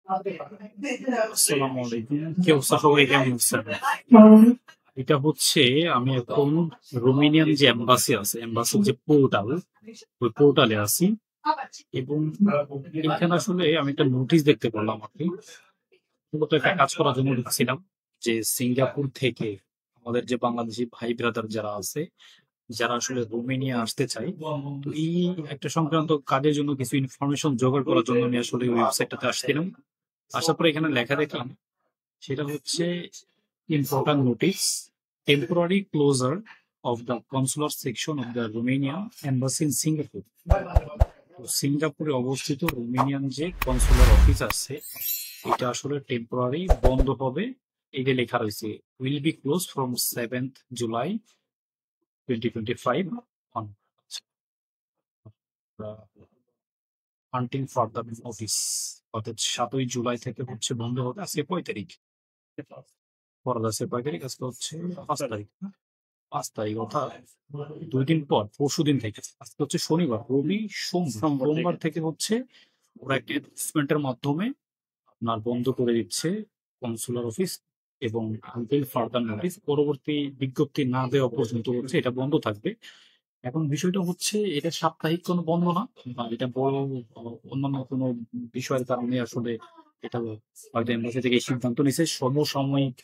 আসসালামু আলাইকুম। কি অবস্থা সবাই, কেমন আছেন? এটা হচ্ছে আমি এখন রোমেনিয়ান যে এম্বাসি আছে, এম্বাসির যে পোর্টাল, ওই পোর্টালে আছি। এবং এখানে আসলে আমি একটা নোটিশ দেখতে পেলাম আর কি। মূলত একটা কাজ করার জন্য ঢুকছিলাম, যে সিঙ্গাপুর থেকে আমাদের যে বাংলাদেশি ভাই ব্রাদার যারা আছে, যারা আসলে রোমেনিয়া আসতে চায়, তো এই একটা সংক্রান্ত কাজের জন্য কিছু ইনফরমেশন জোগাড় করার জন্য আমি আসলে ওয়েবসাইটটাতে আসছিলাম। আসার পরে এখানে লেখা দেখলাম, সেটা হচ্ছে important notice, temporary closure of the consular section of the Romanian embassy in Singapore. তো সিঙ্গাপুরে অবস্থিত রোমেনিয়ান যে কনসুলার অফিস আছে, এটা আসলে টেম্পোরারি বন্ধ হবে। এটা লেখা রয়েছে, will be close from 7th July 2025 on until further notice. অর্থাৎ 7ই জুলাই থেকে হচ্ছে বন্ধ হবে। আজকে 5 তারিখ, পরে আছে 5 তারিখ, আজকে হচ্ছে 5 তারিখ। 5 তারিখ অর্থাৎ 2 দিন পর, পরশু দিন থেকে, আজকে হচ্ছে শনিবার, রবি সোমবার থেকে হচ্ছে ওরা একটা অ্যানাউন্সমেন্টের মাধ্যমে আপনার বন্ধ করে দিচ্ছে কনসুলার অফিস। এবং আনটিল ফার্দার নোটিস, পরবর্তী বিজ্ঞপ্তি না দেওয়া পর্যন্ত হচ্ছে এটা বন্ধ থাকবে। এখন বিষয়টা হচ্ছে, এটা সাপ্তাহিক কোনো বন্ধ না, বা এটা বড় অন্যান্য কোনো বিষয়ের কারণে আসলে এটা হয়তো এম্বাসি থেকে এই সিদ্ধান্ত নিছে, সমসাময়িক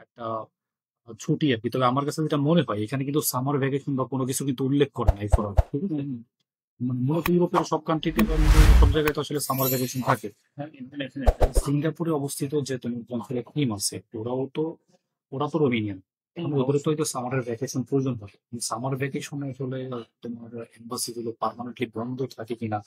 একটা ছুটি আর কি। তবে আমার কাছে যেটা মনে হয়, এখানে কিন্তু সামার ভ্যাকেশন বা কোনো কিছু কিন্তু উল্লেখ করে নাই ফোরাম, ঠিক আছে? মানে মূলত ইউরোপের সব কান্ট্রিতে বা সব জায়গায় তো আসলে সামার ভ্যাকেশন থাকে। সিঙ্গাপুরে অবস্থিত যে তুমি কনসুলেট টিম আছে, ওরা তো রোমেনিয়ান। ওদের তো হয়তো সামারের ভ্যাকেশন প্রয়োজন থাকে। সামার ভ্যাকেশনে আসলে তোমার এম্বাসি গুলো পার্মানেন্টলি বন্ধ থাকে কিনা,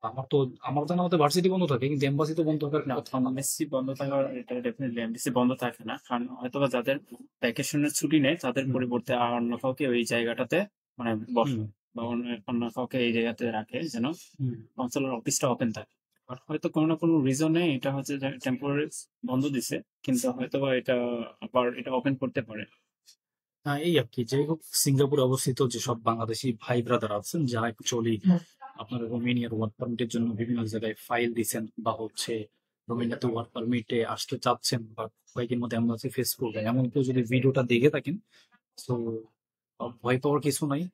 আমার তো আমার জানা মতে ভার্সিটি বন্ধ থাকে, কিন্তু এম্বাসি তো বন্ধ থাকার না, কথা না। এমএসসি বন্ধ থাকার এটা ডেফিনেটলি এমএসসি বন্ধ থাকে না, কারণ হয়তোবা যাদের ভ্যাকেশনের ছুটি নেই তাদের হুম পরিবর্তে আর অন্য কাউকে ওই জায়গাটাতে মানে হুম বসায়, বা অন্য কাউকে এই জায়গাতে রাখে যেন হুম। কনসুলার অফিসটা ওপেন থাকে। আর হয়তো কোনো না কোনো রিজনে এটা হচ্ছে টেম্পোরারি বন্ধ দিছে, কিন্তু হয়তোবা এটা আবার এটা ওপেন করতে পারে। এই আর কি, যাই হোক, সিঙ্গাপুরে অবস্থিত যেসব বাংলাদেশি ভাই ব্রাদার আছেন, যারা অ্যাকচুয়ালি আপনার রোমেনিয়ার ওয়ার্ক পারমিটের জন্য বিভিন্ন জায়গায় ফাইল দিচ্ছেন, বা হচ্ছে রোমেনিয়াতে ওয়ার্ক পারমিটে আসতে চাচ্ছেন, বা কয়েকদিন মধ্যে এমবাসি ফেস করবেন, এমন কেউ যদি ভিডিওটা দেখে থাকেন, তো ভয় পাওয়ার কিছু নাই।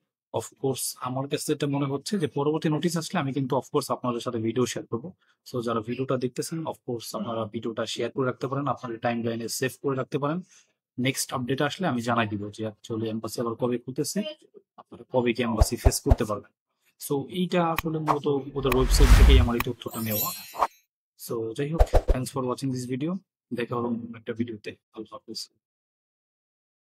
অফকোর্স আমার কাছে যেটা মনে হচ্ছে, যে পরবর্তী নোটিশ আসলে আমি কিন্তু অফকোর্স আপনাদের সাথে ভিডিও শেয়ার করবো। সো যারা ভিডিওটা দেখতেছেন, অফকোর্স আপনারা ভিডিওটা শেয়ার করে রাখতে পারেন, আপনাদের টাইম লাইনে সেভ করে রাখতে পারেন। নেক্সট আপডেট আসলে আমি জানাই দিব যে অ্যাকচুয়ালি এম্বাসি আবার কবে খুলতেছে, আপনারা কবে কি এম্বাসি ফেস করতে পারবেন। সো এইটা আসলে মূলত ওদের ওয়েবসাইট থেকেই আমার এই তথ্যটা নেওয়া। সো যাই হোক, thanks for watching this video. দেখা হলো অন্য একটা ভিডিওতে। আল্লাহ হাফিজ।